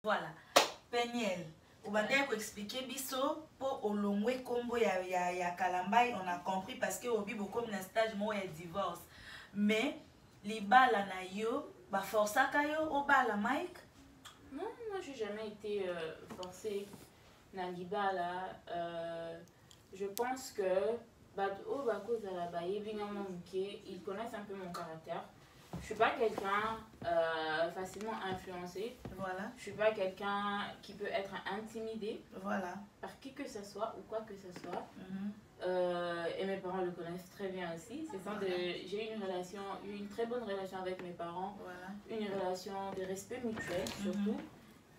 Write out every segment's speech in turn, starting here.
Voilà. Peniel. On va dire expliquer biso pour olongwe combo ya Kalambai, on a compris parce que obi beaucoup un stage moi ya divorce. Mais les bala na yo ba força kayo au bala Mike. Non, moi j'ai jamais été forcée na libala. Je pense que cause à la baie, ils connaissent un peu mon caractère. Je suis pas quelqu'un facilement influencé. Voilà. Je suis pas quelqu'un qui peut être intimidé. Voilà. Par qui que ce soit ou quoi que ce soit. Et mes parents le connaissent très bien aussi. J'ai eu une très bonne relation avec mes parents. Voilà. Une relation de respect mutuel surtout.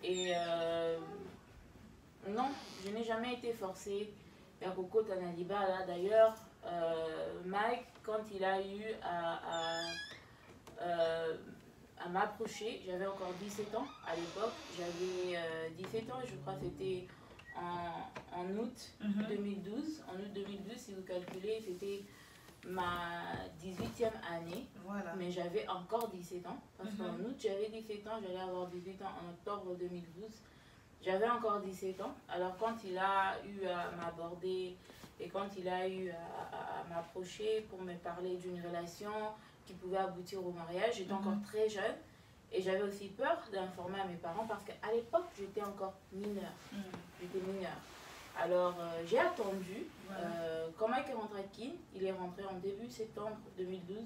Et non, je n'ai jamais été forcée. D'ailleurs, Mike, quand il a eu à m'approcher, j'avais encore 17 ans à l'époque. J'avais 17 ans, je crois que c'était en août 2012. En août 2012, si vous calculez, c'était ma 18e année. Voilà. Mais j'avais encore 17 ans. Parce qu'en août, j'avais 17 ans, j'allais avoir 18 ans en octobre 2012. J'avais encore 17 ans. Alors quand il a eu à m'aborder et quand il a eu à m'approcher pour me parler d'une relation qui pouvait aboutir au mariage, j'étais encore très jeune. Et j'avais aussi peur d'informer à mes parents parce qu'à l'époque, j'étais encore mineure. J'étais mineure. Alors j'ai attendu. Quand Mike est rentré à Kin, il est rentré en début septembre 2012.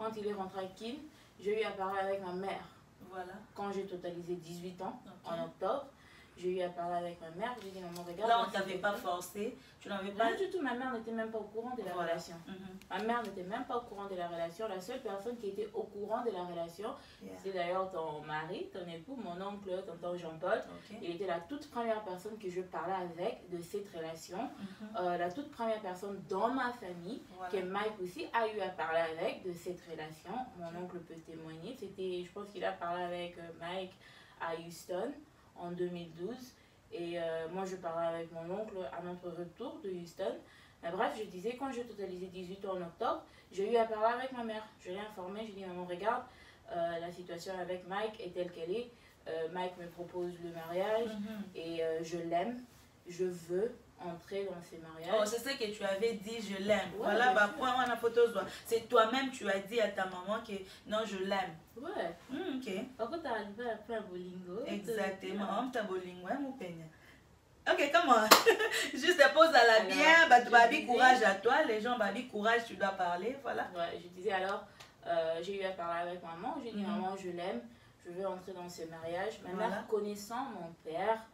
Quand il est rentré à Kin, j'ai eu à parler avec ma mère. Voilà. Quand j'ai totalisé 18 ans, en octobre, j'ai eu à parler avec ma mère. J'ai dit, maman, regarde. Là, on ne t'avait pas forcé. Tu n'avais pas. Pas du tout. Ma mère n'était même pas au courant de la relation. Ma mère n'était même pas au courant de la relation. La seule personne qui était au courant de la relation, c'est d'ailleurs ton mari, ton époux, mon oncle, tonton Jean-Paul. Il était la toute première personne que je parlais avec de cette relation. La toute première personne dans ma famille que Mike aussi a eu à parler avec de cette relation. Mon oncle peut témoigner. Je pense qu'il a parlé avec Mike à Houston en 2012 et moi je parlais avec mon oncle à notre retour de Houston. Mais bref, je disais, quand j'ai totalisé 18 ans en octobre, j'ai eu à parler avec ma mère. Je l'ai informée, j'ai dit, maman, regarde, la situation avec Mike est telle qu'elle est. Mike me propose le mariage et je l'aime, je veux entrer dans ces mariages. Oh, c'est ce que tu avais dit, je l'aime. Voilà, point, on a photo. C'est toi-même, tu as dit à ta maman que non, je l'aime. Ouais. Ok. Par contre, tu arrives à faire bolingo. Exactement, on t'a bolingo, mon peigne. Ok, comment? Juste pose à la bien, bah, tu vas dire courage à toi, les gens vont dire courage, tu dois parler, voilà. Ouais, je disais alors, j'ai eu à parler avec maman, j'ai dit maman, je l'aime, je veux entrer dans ce mariage. Ma mère, connaissant mon père,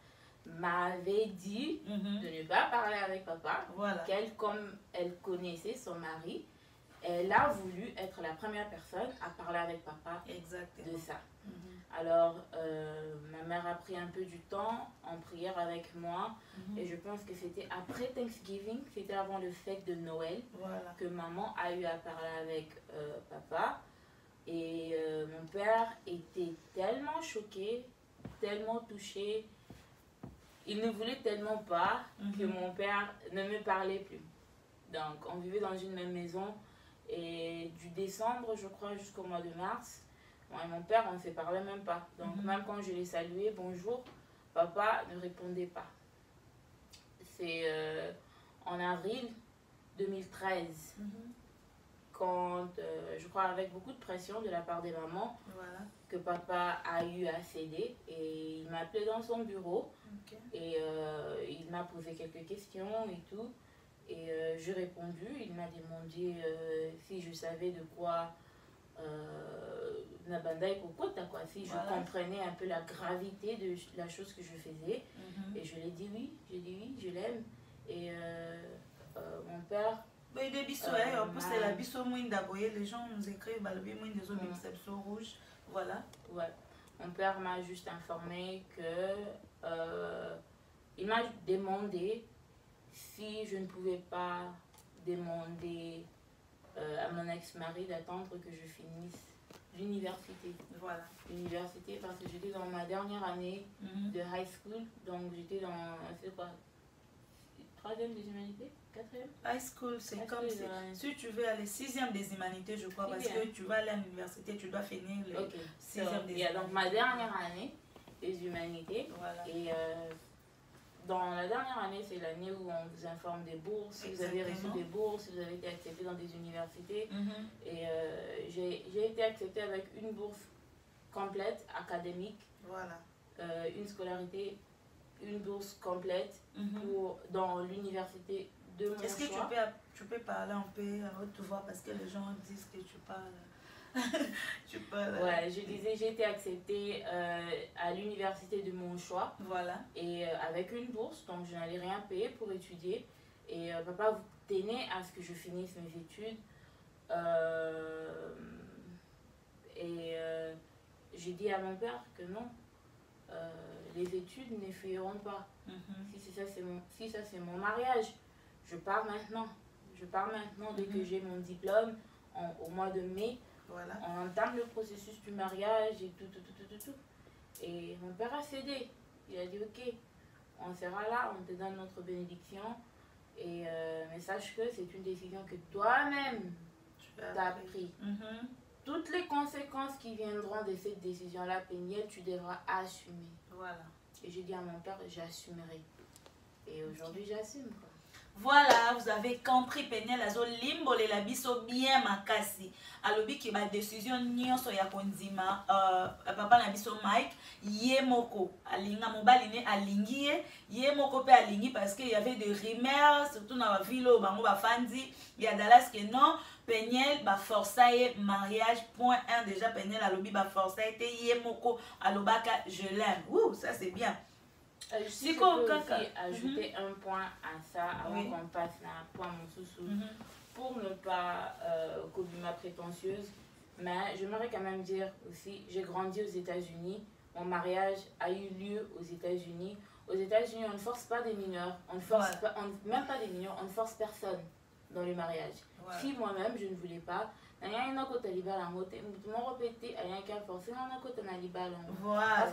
m'avait dit de ne pas parler avec papa, qu'elle, comme elle connaissait son mari, elle a voulu être la première personne à parler avec papa de ça. Alors, ma mère a pris un peu du temps en prière avec moi et je pense que c'était après Thanksgiving, c'était avant le fête de Noël que maman a eu à parler avec papa. Et mon père était tellement choqué, tellement touché. Il ne voulait tellement pas que mon père ne me parlait plus. Donc, on vivait dans une même maison. Et du décembre, je crois, jusqu'au mois de mars, moi et mon père, on ne se parlait même pas. Donc, même quand je l'ai salué, bonjour, papa ne répondait pas. C'est en avril 2013, quand, je crois, avec beaucoup de pression de la part des mamans, que papa a eu à céder. Et il m'a appelé dans son bureau et il m'a posé quelques questions et tout. Et j'ai répondu, il m'a demandé si je savais de quoi si je comprenais un peu la gravité de la chose que je faisais. Et je lui ai dit oui, je l'aime. Et mon père... en plus c'est la bisso mouine d'aboyer, les gens nous écrivent le mouine des hommes rouge, voilà. Ouais, mon père m'a juste informé que il m'a demandé si je ne pouvais pas demander à mon ex-mari d'attendre que je finisse l'université. Voilà. L'université, parce que j'étais dans ma dernière année de high school, donc j'étais dans, c'est quoi, 3e des humanités, 4e? High school, c'est comme si tu veux aller 6e des humanités, je crois, parce que tu vas aller à l'université, tu dois finir les 6e des humanités. Donc ma dernière année, des humanités. Voilà. Et dans la dernière année, c'est l'année où on vous informe des bourses, si vous avez reçu des bourses, si vous avez été accepté dans des universités. Et j'ai été acceptée avec une bourse complète, académique, voilà. Une scolarité, une bourse complète dans l'université de mon choix. Est-ce que tu peux parler un peu à haute voix parce que les gens disent que tu parles. Tu parles. Ouais, je disais, j'ai été acceptée à l'université de mon choix. Voilà. Et avec une bourse, donc je n'allais rien payer pour étudier. Et papa tenait à ce que je finisse mes études. J'ai dit à mon père que non, les études n'effrayeront pas. Si ça c'est mon mariage, je pars maintenant. Je pars maintenant dès que j'ai mon diplôme au mois de mai. Voilà. On entame le processus du mariage et tout. Et mon père a cédé. Il a dit ok, on sera là, on te donne notre bénédiction. Mais sache que c'est une décision que toi-même tu as prise. Toutes les conséquences qui viendront de cette décision-là, Péniel, tu devras assumer. Voilà. Et j'ai dit à mon père, j'assumerai. Et aujourd'hui, j'assume quoi. Voilà, vous avez compris, Péniel azo limbo le labiso bien makasi. Alobi ki ba décision nyonso ya kondima papa na biso Mike ye moko alinga mobali ne alingi ye moko pe alingi parce que il y avait des rumeurs surtout na ba ville bango ba fandi ya Dallas que non Péniel ba forçaye mariage point 1 déjà Péniel alobi ba forçaye te ye moko alobaka je l'aime. Ouh, ça c'est bien. Si je peux aussi ajouter un point à ça avant qu'on passe à un point mon sous pour ne pas ma prétentieuse, mais j'aimerais quand même dire aussi, j'ai grandi aux États-Unis, mon mariage a eu lieu aux États-Unis. Aux États-Unis, on ne force pas des mineurs, on ne force pas, même pas des mineurs, on ne force personne dans le mariage. Si moi-même je ne voulais pas, parce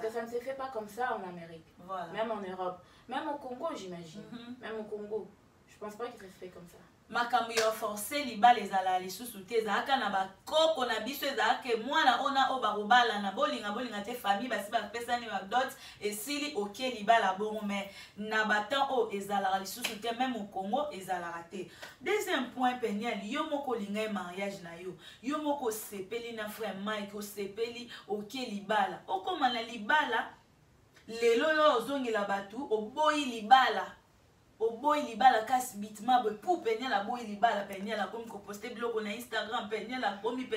que ça ne se fait pas comme ça en Amérique, même en Europe, même au Congo j'imagine, même au Congo, je pense pas que ça se fait comme ça. Makambo yo forcer libala ezala lisusu te ezalaka na bakoko na biso ezalaka mwana ona o barobala na bolinga te famille basi bapesani badot esili oke libala bongo mais na batan o ezalaka lisusu te même au Congo ezalaka te. Deuxième point Péniel, yo moko linga mariage na yo moko sepeli na frère Mike o sepeli oke libala okoma na libala lelo yo ozongela batu oboyi libala oboyi libala kasi bitima boy pour Péniel la boyi libala Péniel la komi ko poster blog na Instagram Péniel la komi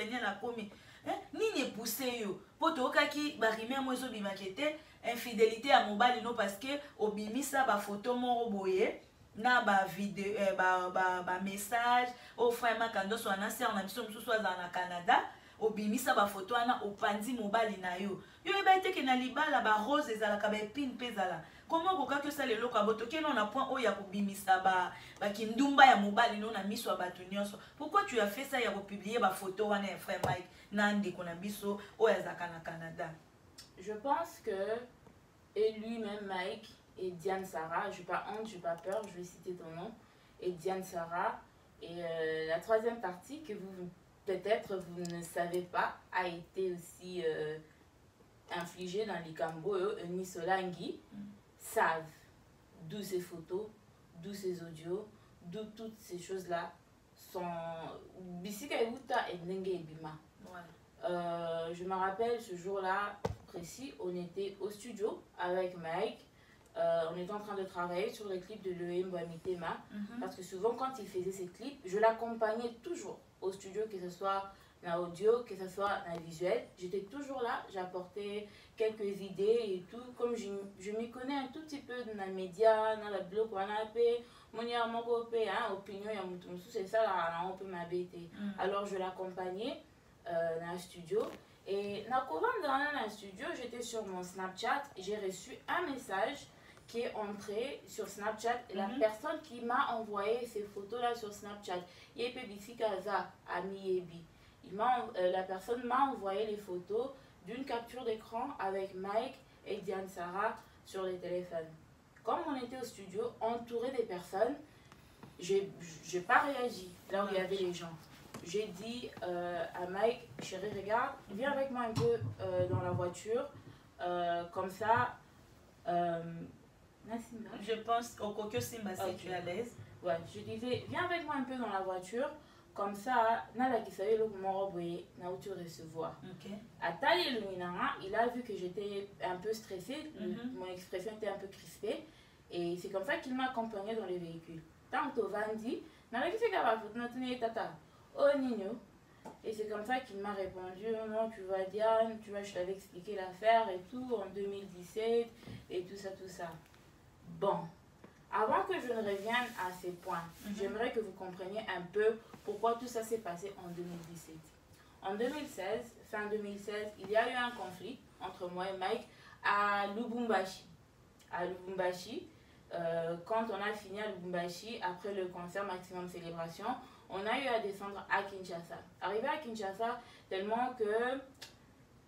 nini poussé yo poto okaki ba rimé mo zo bimakete infidélité à mobali no parce que obimisa ba photo mo boye na ba vidéo ba message au frère Makando so na sœur na biso mususu aza na Canada obimisa ba photo ana opandi mobali na yo eba ete ke na libala ba rose ezalaka ba épine pezala. Comment vous avez ça les locaux à votre on a point où il y a bimisa ba kindumba ya mobile non a mis sur batonioso. Pourquoi tu as fait ça? Il y a publié ma photo wana frère Mike nandi kona biso o ya zakana Canada. Je pense que et lui-même Mike et Diane Sarah, je n'ai pas honte, je n'ai pas peur, je vais citer ton nom, et Diane Sarah et la troisième partie que vous peut-être vous ne savez pas a été aussi infligée dans l'Ikambo et Nisolangi. Savent d'où ces photos, d'où ces audios, d'où toutes ces choses-là sont... Je me rappelle ce jour-là précis, on était au studio avec Mike, on était en train de travailler sur les clips de Loé Mbouamitema, parce que souvent quand il faisait ses clips, je l'accompagnais toujours au studio, que ce soit dans l'audio, que ce soit dans le visuel. J'étais toujours là, j'apportais quelques idées et tout. Comme je m'y connais un tout petit peu dans les médias, dans le blog, opinion, c'est ça, là, on peut m'habiter. Alors je l'accompagnais dans le studio. Et dans le studio, j'étais sur mon Snapchat et j'ai reçu un message qui est entré sur Snapchat. La personne qui m'a envoyé ces photos-là sur Snapchat, Yepe Bifikaza, Ami Yebi. La personne m'a envoyé les photos d'une capture d'écran avec Mike et Diane Sarah sur les téléphones. Comme on était au studio, entouré des personnes, j'ai pas réagi là où il y avait les gens. J'ai dit à Mike, chérie, regarde, viens avec moi un peu dans la voiture. comme ça, je pense au Kokyo Simba, si tu es à l'aise. Ouais, je disais, viens avec moi un peu dans la voiture. Comme ça, Nala qui savait le moment na où tu recevoir. À Tali Luminara, il a vu que j'étais un peu stressée, mon expression était un peu crispée. Et c'est comme ça qu'il m'a accompagné dans le véhicule. Tant que Vandi, Nala qui fait tata. Oh Nino. Et c'est comme ça qu'il m'a répondu, non, tu vois Diane, tu vois, je t'avais expliqué l'affaire et tout, en 2017, et tout ça, tout ça. Bon, avant que je ne revienne à ces points, j'aimerais que vous compreniez un peu pourquoi tout ça s'est passé en 2017. En 2016, fin 2016, il y a eu un conflit entre moi et Mike à Lubumbashi. À Lubumbashi, quand on a fini à Lubumbashi, après le concert Maximum Célébration, on a eu à descendre à Kinshasa. Arrivé à Kinshasa, tellement que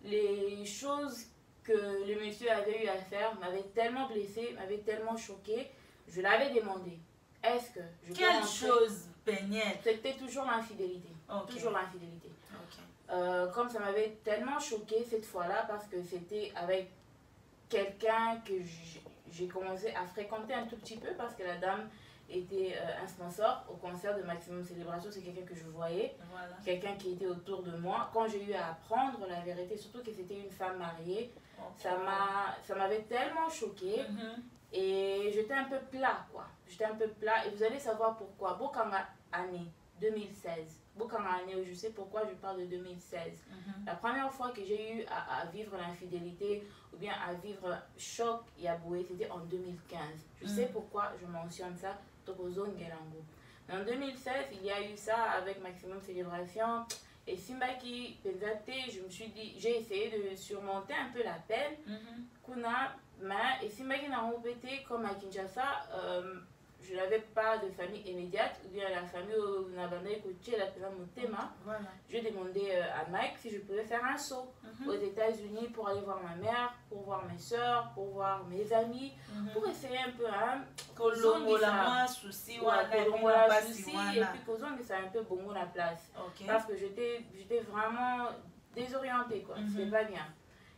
les choses que le monsieur avait eu à faire m'avaient tellement blessé, m'avaient tellement choqué. Je l'avais demandé. Est-ce que je peux Quelle chose, Péniel? C'était toujours l'infidélité. Toujours l'infidélité. Comme ça m'avait tellement choqué cette fois-là, parce que c'était avec quelqu'un que j'ai commencé à fréquenter un tout petit peu, parce que la dame était un sponsor au concert de Maximum Célébration. C'est quelqu'un que je voyais, quelqu'un qui était autour de moi. Quand j'ai eu à apprendre la vérité, surtout que c'était une femme mariée, ça m'avait tellement choqué. Et j'étais un peu plat, quoi. J'étais un peu plat. Et vous allez savoir pourquoi. Bokanga année 2016. Bokanga année, je sais pourquoi je parle de 2016. La première fois que j'ai eu à vivre l'infidélité ou bien à vivre choc et à bouer, c'était en 2015. Je sais pourquoi je mentionne ça. Tokozo Ngelango. En 2016, il y a eu ça avec Maximum Célébration. Et Simbaki Penzate, je me suis dit, j'ai essayé de surmonter un peu la peine. Kuna, mais et Simbaki n'a pas été comme à Kinshasa, je n'avais pas de famille immédiate, ou bien la famille où on avait écouté la Motema. J'ai demandé à Mike si je pouvais faire un saut aux États-Unis pour aller voir ma mère, pour voir mes soeurs, pour voir mes amis, pour essayer un peu à souci, et puis que ça un peu bon la place. Parce que j'étais vraiment désorientée, quoi. C'était pas bien.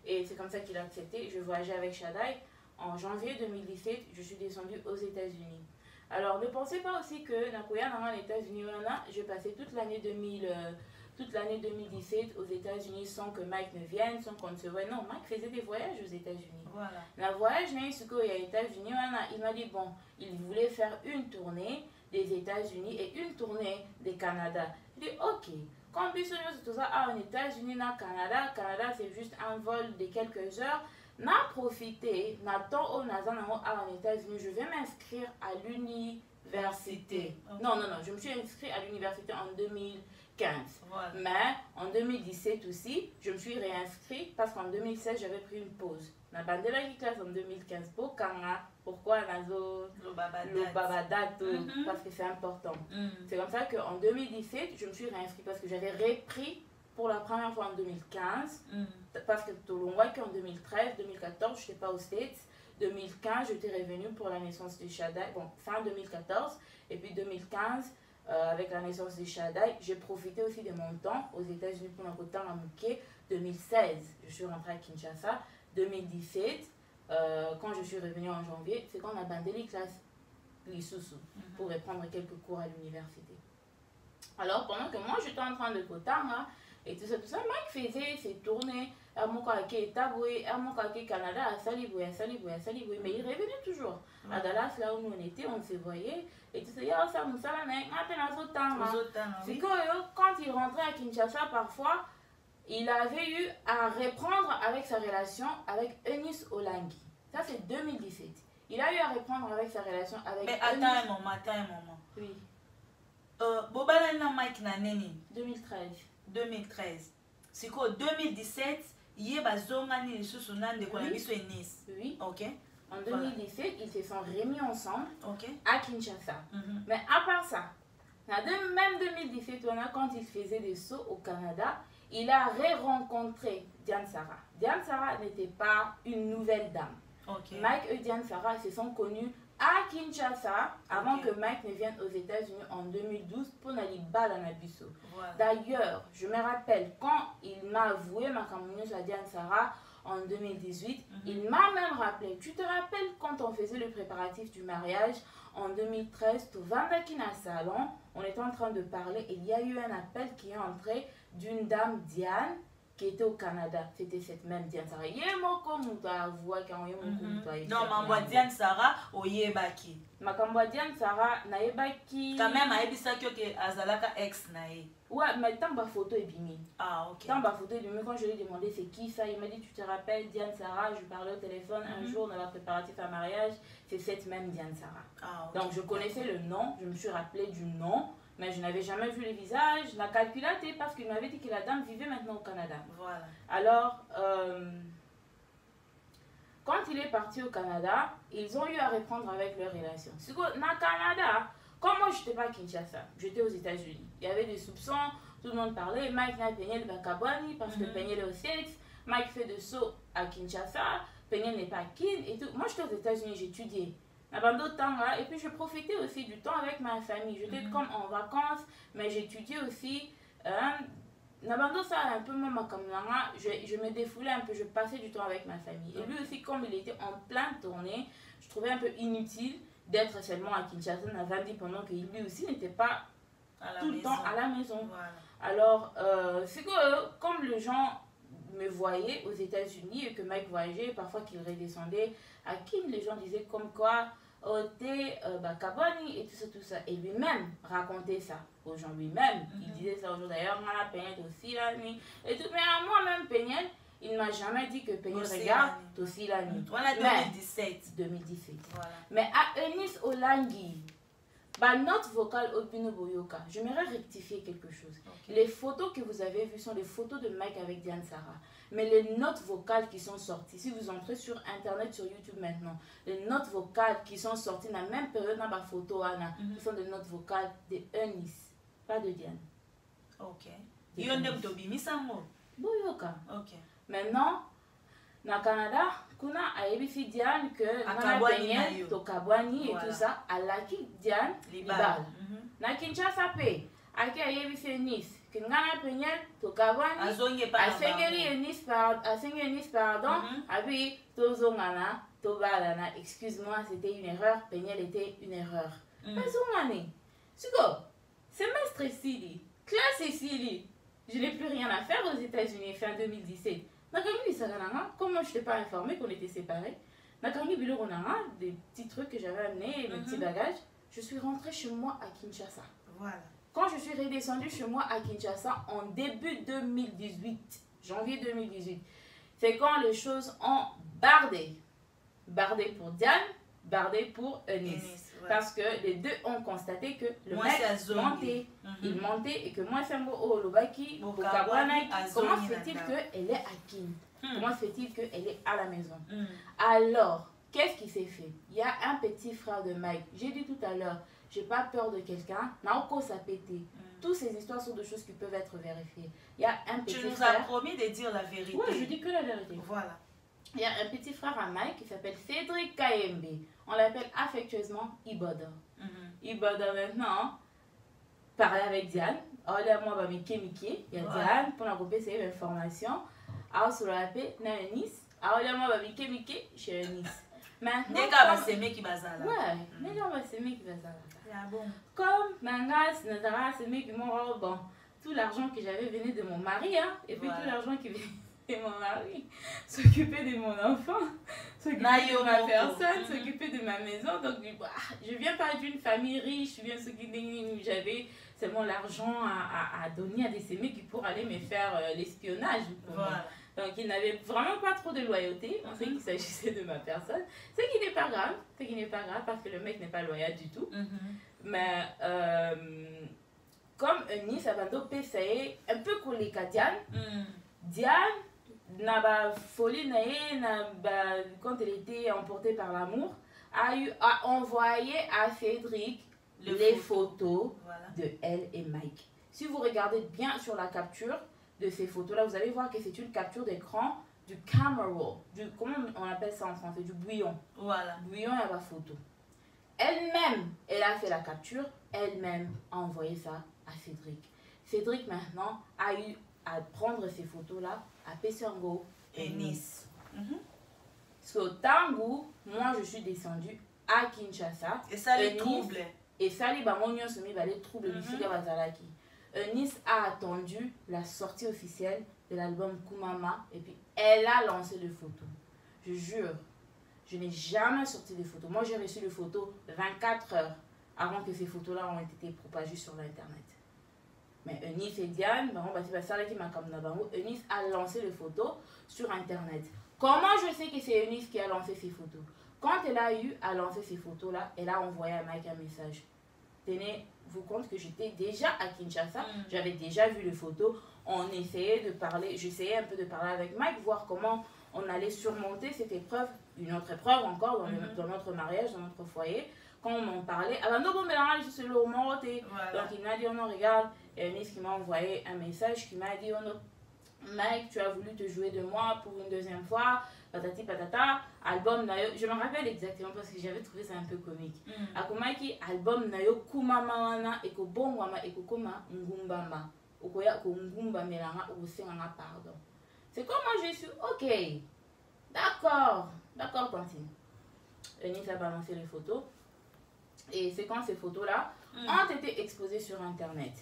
Et c'est comme ça qu'il a accepté. Je voyageais avec Shaddai. En janvier 2017, je suis descendue aux États-Unis. Alors, ne pensez pas aussi que Nakoya dans les États-Unis, j'ai passé toute l'année 2017 aux États-Unis sans que Mike ne vienne, sans qu'on ne se voie. Non, Mike faisait des voyages aux États-Unis. Le voyage, aux États-Unis, il m'a dit, bon, il voulait faire une tournée des États-Unis et une tournée des Canada. Je dis, ok. Quand on c'est tout ça aux États-Unis, au Canada, c'est juste un vol de quelques heures. N'a profité, n'attend au Nazan aux États-Unis, je vais m'inscrire à l'université. Non, je me suis inscrite à l'université en 2015. Mais en 2017 aussi, je me suis réinscrite parce qu'en 2016, j'avais pris une pause. Na bandela qui classe en 2015 pour Kanga. Pourquoi Nazo le Babadato? Parce que c'est important. C'est comme ça qu'en 2017, je me suis réinscrite parce que j'avais repris pour la première fois en 2015, parce que Tolongwa qu'en 2013, 2014, je n'étais pas aux States. 2015, j'étais revenue pour la naissance de Shaddai, bon, fin 2014, et puis 2015, avec la naissance de Shaddai, j'ai profité aussi de mon temps aux États-Unis pour notre temps à Mouké. 2016, je suis rentrée à Kinshasa. 2017, quand je suis revenue en janvier, c'est quand on a bandé les classes Lissousou pour reprendre quelques cours à l'université. Alors, pendant que moi, j'étais en train de Kotanga, et tout ça, Mike faisait ses tournées, Canada, à Saliboué, mais il revenait toujours. À Dallas, là où on était, on se voyait, et tout ça, c'est quand il rentrait à Kinshasa, parfois, il avait eu à reprendre avec sa relation avec Eunice Olangi. Ça, c'est 2017. Il a eu à reprendre avec sa relation avec Mais attends un moment. Oui. Bobala na Mike na neni 2013. C'est quoi 2017, il y a Zongani sous de Kolabiso et Nice. Oui. Ok. En 2017, ils se sont remis ensemble à Kinshasa. Mm-hmm. Mais à part ça, même 2017, quand il faisait des sauts au Canada, il a rencontré Diane Sarah. Diane Sarah n'était pas une nouvelle dame. Okay. Mike et Diane Sarah se sont connus à Kinshasa avant que Mike ne vienne aux États-Unis en 2012 pour n'aller pas dans Nabiso. D'ailleurs, je me rappelle quand il m'a avoué ma communion à Diane Sarah en 2018. Il m'a même rappelé. Tu te rappelles quand on faisait le préparatif du mariage en 2013, au Vandakina Salon, on était en train de parler et il y a eu un appel qui est entré d'une dame, Diane, qui était au Canada. C'était cette même Diane Sarah. Non, maman Diane Sarah, oyebaki. Makambo Diane Sarah, naebaki. Quand même, aebisaki que azalaka ex nae. Ouais, mais tant ma photo est bimi. Ah, ok. Tant ma photo est bimi, quand je lui ai demandé c'est qui ça, il m'a dit tu te rappelles Diane Sarah, je lui parlais au téléphone un jour dans la préparatif à mariage, c'est cette même Diane Sarah. Ah, okay. Donc je connaissais le nom, je me suis rappelé du nom, mais je n'avais jamais vu le visage. Je l'ai calculé parce qu'il m'avait dit que la dame vivait maintenant au Canada. Voilà. Alors, quand il est parti au Canada, ils ont eu à reprendre avec leur relation. C'est que, dans le Canada, comme moi je n'étais pas à Kinshasa, j'étais aux États-Unis. Il y avait des soupçons, tout le monde parlait. Mike n'a peigné le Bakabani parce que Peigné le States. Mike fait de saut à Kinshasa, Peigné n'est pas Kin et tout. Moi j'étais aux États-Unis, j'étudiais. Et puis je profitais aussi du temps avec ma famille. J'étais comme en vacances, mais j'étudiais aussi. Nabando ça un peu moi comme je me défoulais un peu, je passais du temps avec ma famille. Et lui aussi, comme il était en pleine tournée, je trouvais un peu inutile d'être seulement à Kinshasa, Navandi, pendant que lui aussi n'était pas tout le temps à la maison. Voilà. Alors, c'est que comme les gens me voyaient aux États-Unis et que Mike voyageait, parfois qu'il redescendait à Kin, les gens disaient comme quoi Ote Bakabani et tout ça. Et lui-même racontait ça aux gens, lui-même. Il disait ça aux gens d'ailleurs, on a Peignet aussi la nuit. Et tout, mais à moi-même, Peignet, il ne m'a jamais dit que Peignet regarde aussi la nuit. Voilà, 2017. 2017. Voilà. Mais à Eunice Olangi, bah, note vocale Opino Boyoka, j'aimerais rectifier quelque chose. Okay. Les photos que vous avez vues sont les photos de Mike avec Diane Sarah. Mais les notes vocales qui sont sorties, si vous entrez sur Internet, sur YouTube maintenant, les notes vocales qui sont sorties dans la même période dans ma photo, Anna, ce sont des notes vocales de Eunice, pas de Diane. Ok. Boyoka. Ok. Maintenant, dans le Canada, kuna ayebi Diane que na Peignet to Kabwani et tout ça, alaki Diane libal. Na Kinshasa pe, aki ayebi Nice. Que ngana Peignet to Kabwani, asengeli Eunice pardon, abi tozo ngana to balana. Excuse-moi, c'était une erreur. Peignet était une erreur. Mais zongane, semestre ici, classe ici, je n'ai plus rien à faire aux États-Unis fin 2017. Comment je t'ai pas informé qu'on était séparés, des petits trucs que j'avais amenés, des petits bagages, je suis rentrée chez moi à Kinshasa. Voilà. Quand je suis redescendue chez moi à Kinshasa en début 2018, janvier 2018, c'est quand les choses ont bardé. Bardé pour Diane, bardé pour Eunice. Ouais. Parce que les deux ont constaté que le mec montait. Il montait et que moi, c'est mon Lobaki, comment fait-il qu'elle est à Kin? Comment fait-il qu'elle est à la maison? Alors, qu'est-ce qui s'est fait? Il y a un petit frère de Mike. J'ai dit tout à l'heure, j'ai pas peur de quelqu'un. Naoko ça pété. Toutes ces histoires sont de choses qui peuvent être vérifiées. Il y a un petit frère. Tu nous as promis de dire la vérité. Oui, je dis que la vérité. Voilà. Il y a un petit frère à Mike qui s'appelle Cédric Kayembe. On l'appelle affectueusement Iboda. Iboda maintenant parlait avec Diane. Alors moi, il y a Diane pour la couper ces informations. Alors sur la paix, Nice. Alors moi, chez Nice. Maintenant, comme Mangas, Nazara, c'est mes qui m'ont bon, tout l'argent que j'avais venait de mon mari, hein, et puis tout l'argent qui venait de mon mari, s'occuper de mon enfant, s'occuper de ma personne, s'occuper de ma maison. Donc, je viens pas d'une famille riche, je viens de j'avais seulement l'argent à donner à des sémés qui pourraient aller me faire l'espionnage. Voilà. Donc, il n'avait vraiment pas trop de loyauté. On sait qu'il s'agissait de ma personne. Ce qui n'est pas grave. Ce qui n'est pas grave parce que le mec n'est pas loyal du tout. Mais comme Eunice a essayé un peu collé à Diane, Diane n'a pas folie, quand elle était emportée par l'amour, a envoyé à Cédric les photos de elle et Mike. Si vous regardez bien sur la capture de ces photos-là, vous allez voir que c'est une capture d'écran du camera roll, comment on appelle ça en français, du bouillon. Voilà. Bouillon et la photo. Elle-même, elle a fait la capture, elle-même a envoyé ça à Cédric. Cédric maintenant a eu à prendre ces photos-là à Pessango et Nice. So Tango, moi je suis descendue à Kinshasa. Et ça les trouble. Et ça les bamonions se mis les troubles du Figa Bazalaki. Nice a attendu la sortie officielle de l'album Kumama et puis elle a lancé les photos. Je jure, je n'ai jamais sorti de photos. Moi j'ai reçu les photos 24 heures avant que ces photos-là ont été propagées sur l'internet. Mais Eunice et Diane, Eunice a lancé les photos sur internet. Comment je sais que c'est Eunice qui a lancé ces photos? Quand elle a eu à lancer ces photos-là, elle a envoyé à Mike un message. Tenez-vous compte que j'étais déjà à Kinshasa, j'avais déjà vu les photos, on essayait de parler, j'essayais un peu de parler avec Mike, voir comment on allait surmonter cette épreuve, une autre épreuve encore dans notre mariage, dans notre foyer. Quand on m'en parlait, donc il m'a dit, oh non, regarde, il y a Eunice qui m'a envoyé un message qui m'a dit, oh non, Mike, tu as voulu te jouer de moi pour une deuxième fois, patati patata, album nayo, je me rappelle exactement parce que j'avais trouvé ça un peu comique. Akomaki album nayo kumama wana eko bongwama eko koma ngumbama. Okoya ko ngumba melanga osenga pardon. C'est comme moi je suis OK. D'accord, Tantine. Eunice a balancé les photos. Et c'est quand ces photos-là ont été exposées sur Internet.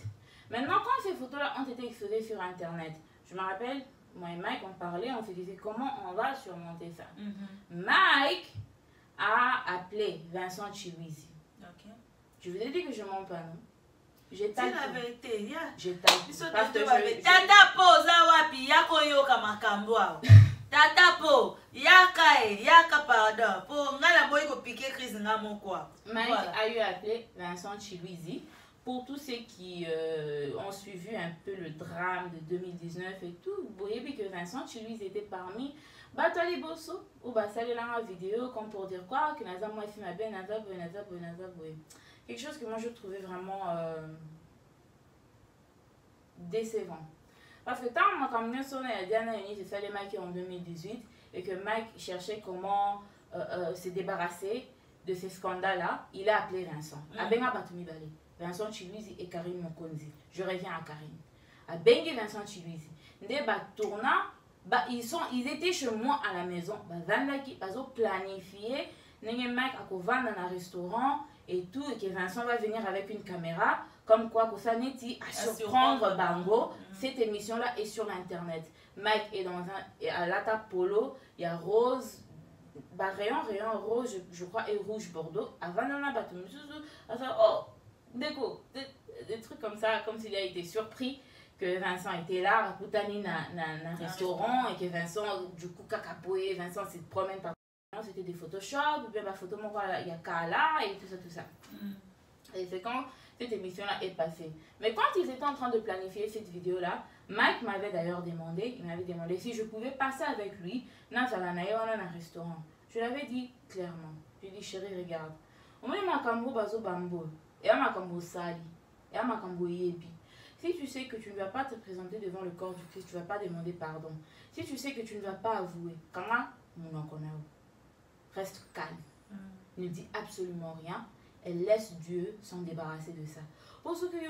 Maintenant, quand ces photos-là ont été exposées sur Internet, je me rappelle, moi et Mike, on parlait, on se disait comment on va surmonter ça. Mike a appelé Vincent Chiwizi. Je vous ai dit que je mens pas, non? J'ai tapé. C'est la vérité, ya. J'ai tapé. Parce que Tata po zawapi yako yoka makambwa. Tata po yaka pardon. Po ngala boy ko piquer crise ngamo quoi. Mike a eu appelé Vincent Chiwizi. Pour tous ceux qui ont suivi un peu le drame de 2019 et tout, vous voyez que Vincent Chiwizi était parmi Batali Bosso ou Basali la vidéo comme pour dire quoi que Naza moi fait ma belle Naza boy. Quelque chose que moi je trouvais vraiment décevant. Parce que tant que comme nous a Diana Eunice c'est ça les Mike en 2018 et que Mike cherchait comment se débarrasser de ces scandales-là, il a appelé Vincent. Abenga Batumi Balé. Vincent Chiwizi et Karine Mokonzi. Je reviens à Karine. À Bengue Vincent Chiwizi. Ils étaient chez moi à la maison. Ils ont planifié. Mike a vendre dans un restaurant et tout. Et que Vincent va venir avec une caméra. Comme quoi, que ça n'est à surprendre Bango. Cette émission-là est sur l'internet. Mike est dans à Lata Polo. Il y a Rose. Rayon rose, je crois, et rouge Bordeaux. Avant dans la bateau. Oh! Des trucs comme ça, comme s'il a été surpris que Vincent était là, à Poutani dans un restaurant et que Vincent, du coup, cacapoé, Vincent se promène par. C'était des Photoshop, ou bien ma photo, il y a Kala et tout ça. Et c'est quand cette émission-là est passée. Mais quand ils étaient en train de planifier cette vidéo-là, Mike m'avait d'ailleurs demandé, si je pouvais passer avec lui dans un restaurant. Je l'avais dit clairement. Je lui ai dit, chérie, regarde. On m'a dit, Makambo Bazo Bambo. Et à Makambo Sali, et à Makambo Yebi. Si tu sais que tu ne vas pas te présenter devant le corps du Christ, tu ne vas pas demander pardon. Si tu sais que tu ne vas pas avouer, comment mon enconnaou? Reste calme. Ne dis absolument rien. Et laisse Dieu s'en débarrasser de ça. Parce que les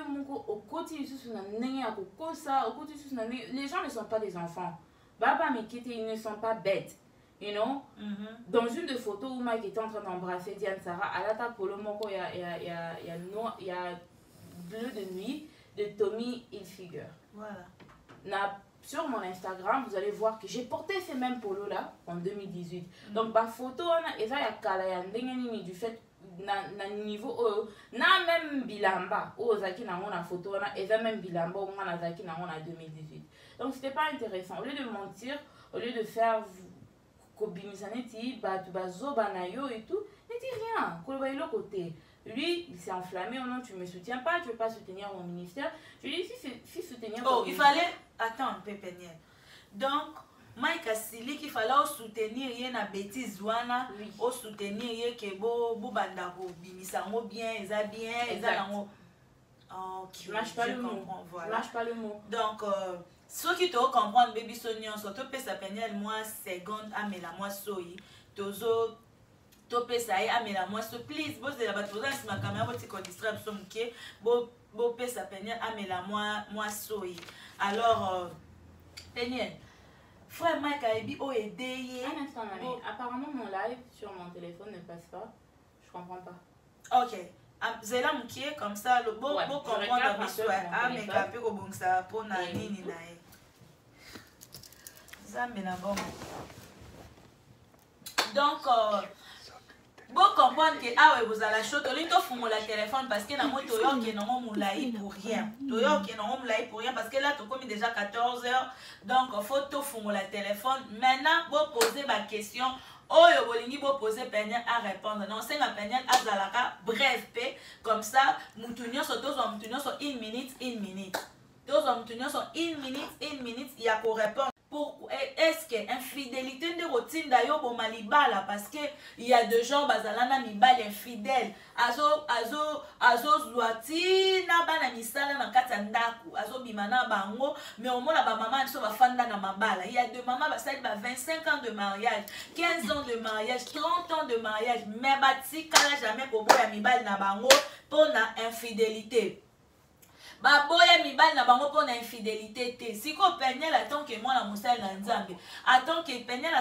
gens ne sont pas des enfants. Baba Mekete, ils ne sont pas bêtes. You know? Dans une des photos où Mike était en train d'embrasser Diane Sarah, à la Polo Moko, il y a Bleu de nuit de Tommy Hilfiger. Voilà. Sur mon Instagram, vous allez voir que j'ai porté ces mêmes polos là en 2018. Donc, ma photo, et ça, il y a du fait na niveau na même bilamba au zaki na mon photo et ça même bilamba au moins na zaki na mon 2018. Donc, c'était pas intéressant. Au lieu de mentir, au lieu de faire Kobimisaneti, Bazobanayo et tout, ne dis rien. Kolobailo côté. Lui, il s'est enflammé. Oh non, tu ne me soutiens pas, tu ne veux pas soutenir mon ministère. Je lui ai dit, si soutenir. Oh, il fallait. Attends un peu, Péniel. Donc, Mike a silé qu'il fallait soutenir rien à bêtise ouana, au soutenir rien que bo bandako bimisango bien, ils a bien, ils a lango. Oh, je mâche pas le mot. Voilà. Je mâche pas le mot. Donc, ceux qui te comprennent, baby Sonia, surtout que ça Péniel, moi, seconde, amela moi soyi, tozo. Topé ça y amela moi so please boss de la batoza si ma caméra votre qu'on distraibe son que bo pesa Péniel amela moi soyi. Alors Péniel frère Mike Aebi o aidé. Un instant, mamie. Apparemment, mon live sur mon téléphone ne passe pas. Je comprends pas. Ok. Zela Moukié, comme ça, le beau comprendre mais soit mais capé au bon ça pour na nini nae. Ça me na bon. Donc bon comprendre que ah ouais vous allez chaud to fumo la téléphone parce que na moto yo ke non moulai pour rien. To yo ke non moulai pour rien parce que là tu comme déjà 14h donc faut to fumo la téléphone. Maintenant vous poser ma question. Oyo bolingi bo poser Peniel à répondre. Non, c'est ma Peniel à Zalaka bref pe comme ça mutunyo so tozo mutunyo so 1 minute. Tozo mutunyo so 1 minute il y a pour répondre. Pour est-ce que infidélité de routine d'ailleurs bon malibala parce que il y a des gens bazalana mibali infidèle azo zouati na bana misala na kati ndaku azo bimana bango mais au moins ba maman so ba fanda na mabala il y a deux mamans basali ba 25 ans de mariage 15 ans de mariage 30 ans de mariage mais bati kala jamais ko boya mibali na bango pour na infidélité. Baboya mibali na bango pour na infidélité te. Si ko Peniel attend que moi la mosala na Nzambe. Attend que Peniel